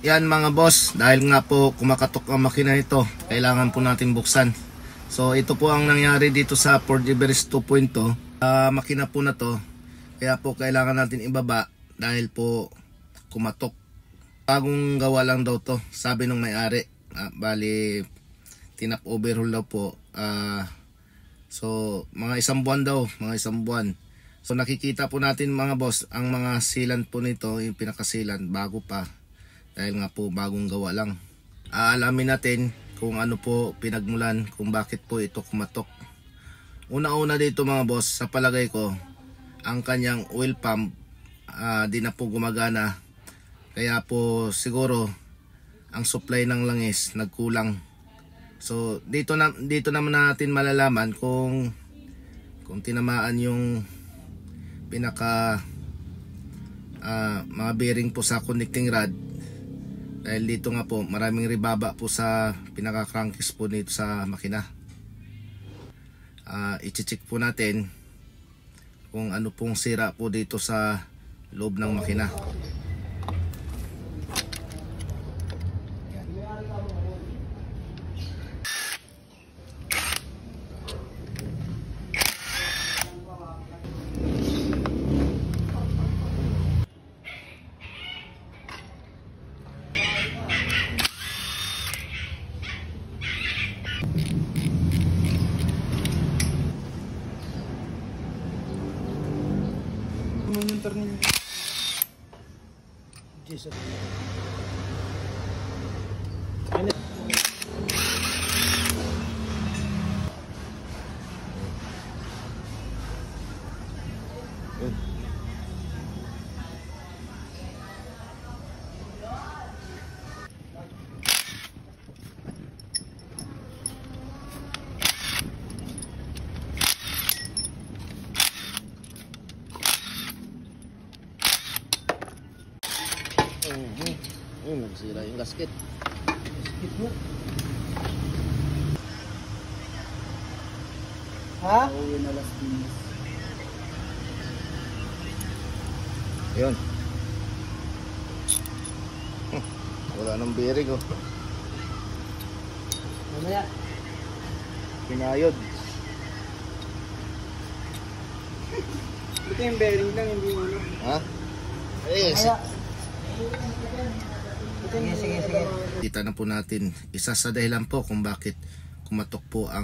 yan mga boss, dahil nga po kumakatok ang makina nito, kailangan po natin buksan. So ito po ang nangyari dito sa Ford Everest 2.0. Makina po na to, kaya po kailangan natin ibaba dahil po kumatok. Bagong gawa lang daw to, sabi nung may-ari. Bali tinap overhaul daw po. So mga isang buwan daw, mga isang buwan. So nakikita po natin mga boss, ang mga sealant po nito, yung pinaka-sealant bago pa. Dahil nga po bagong gawa lang. Aalamin natin kung ano po pinagmulan, kung bakit po ito kumatok. Una-una dito mga boss, sa palagay ko, ang kanyang oil pump di na po gumagana. Kaya po siguro ang supply ng langis nagkulang. So dito naman natin malalaman kung tinamaan yung pinaka mga bearing po sa connecting rod. Dahil dito nga po maraming ribaba po sa pinaka crankcase po nito sa makina. I-check po natin kung ano pong sira po dito sa loob ng makina. Jesus. Nagsira yung gasket. Ha? Yun. Wala nang bearing oh. Mamaya. Pinayod. Ito yung bearing lang, hindi mo ano. Ha? Eh, Sige. kita na po natin isa sa dahilan po kung bakit kumatok po ang